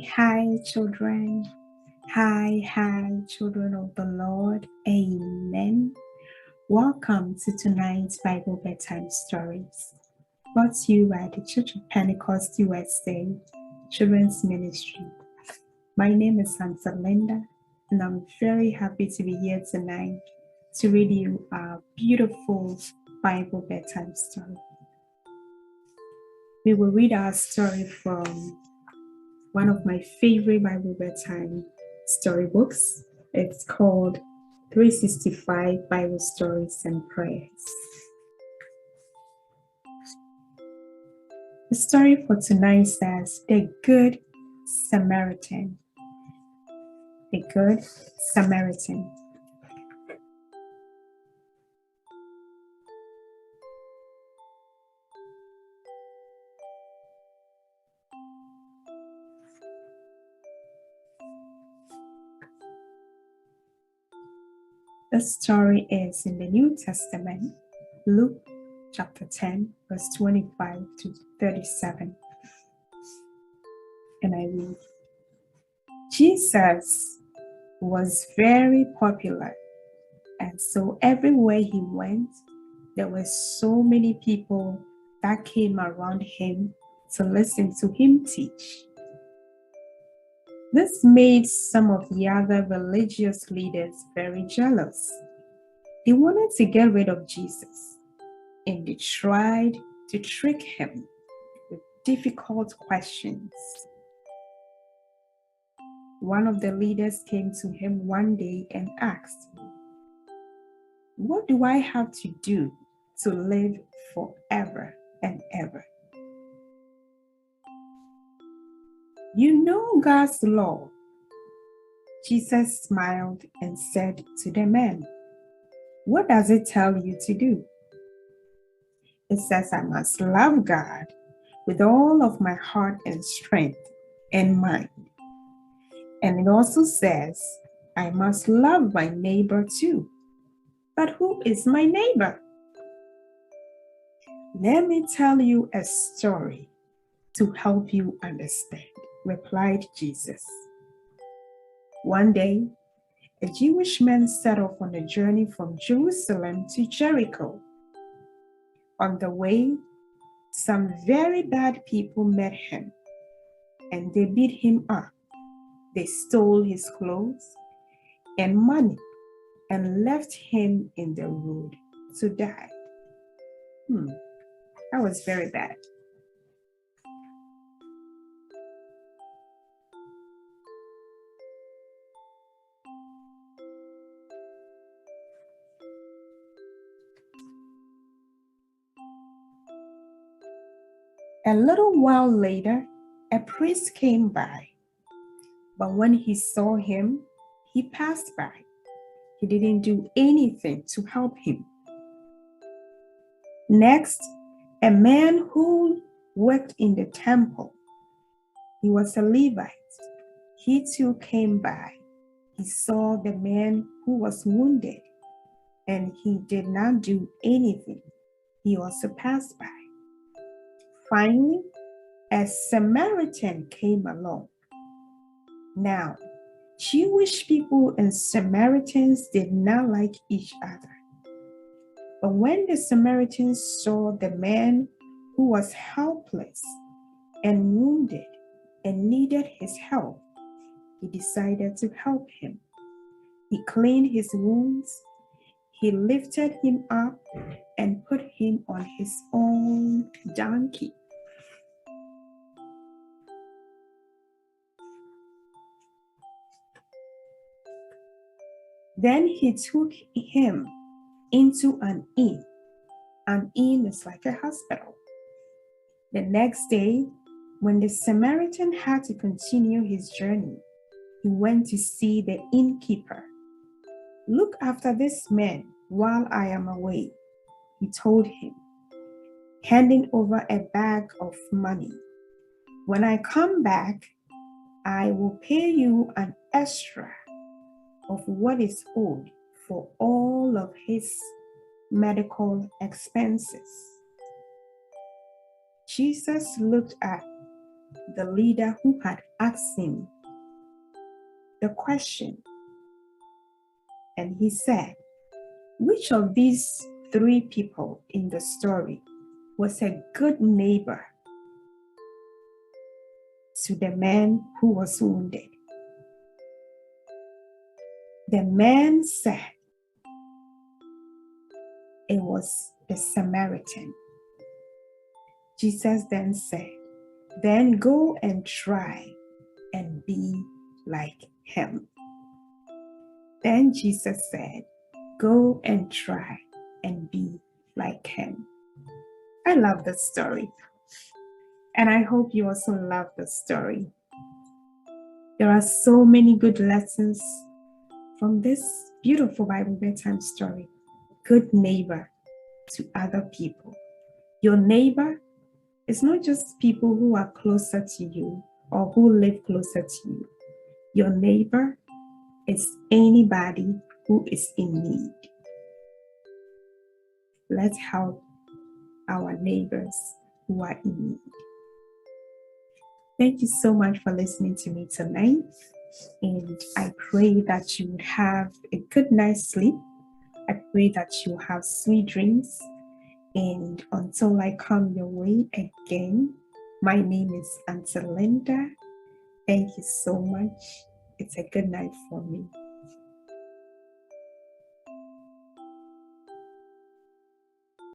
Hi, children. Hi, children of the Lord. Amen. Welcome to tonight's Bible Bedtime Stories, brought to you by the Church of Pentecost USA Children's Ministry. My name is Santa Linda, and I'm very happy to be here tonight to read you a beautiful Bible Bedtime Story. We will read our story from one of my favorite Bible bedtime storybooks. It's called 365 Bible Stories and Prayers. The story for tonight says, The Good Samaritan. The Good Samaritan. The story is in the New Testament, Luke chapter 10, verse 25 to 37. And I read, Jesus was very popular, and so everywhere he went, there were so many people that came around him to listen to him teach. This made some of the other religious leaders very jealous. They wanted to get rid of Jesus, and they tried to trick him with difficult questions. One of the leaders came to him one day and asked, "What do I have to do to live forever and ever?" "You know God's law." Jesus smiled and said to the man, "What does it tell you to do?" "It says I must love God with all of my heart and strength and mind. And it also says I must love my neighbor too. But who is my neighbor?" "Let me tell you a story to help you understand," replied Jesus. One day, a Jewish man set off on a journey from Jerusalem to Jericho. On the way, some very bad people met him, and they beat him up. They stole his clothes and money and left him in the road to die. That was very bad. A little while later, a priest came by, but when he saw him, he passed by. He didn't do anything to help him. Next, a man who worked in the temple. He was a Levite. He too came by. He saw the man who was wounded, and he did not do anything. He also passed by. Finally, a Samaritan came along. Now, Jewish people and Samaritans did not like each other. But when the Samaritans saw the man who was helpless and wounded and needed his help, he decided to help him. He cleaned his wounds, he lifted him up, and put him on his own donkey. Then he took him into an inn. An inn is like a hospital. The next day, when the Samaritan had to continue his journey, he went to see the innkeeper. "Look after this man while I am away," he told him, handing over a bag of money. "When I come back, I will pay you an extra of what is owed for all of his medical expenses." Jesus looked at the leader who had asked him the question. And he said, which of these three people in the story was a good neighbor to the man who was wounded? The man said it was the Samaritan. Jesus then said, then go and try and be like him. Then Jesus said, go and try and be like him. I love this story. And I hope you also love the story. There are so many good lessons from this beautiful Bible bedtime story. Good neighbor to other people. Your neighbor is not just people who are closer to you or who live closer to you. Your neighbor is anybody who is in need. Let's help our neighbors who are in need. Thank you so much for listening to me tonight. And I pray that you would have a good night's sleep. I pray that you have sweet dreams. And until I come your way again, my name is Auntie Linda. Thank you so much. It's a good night for me.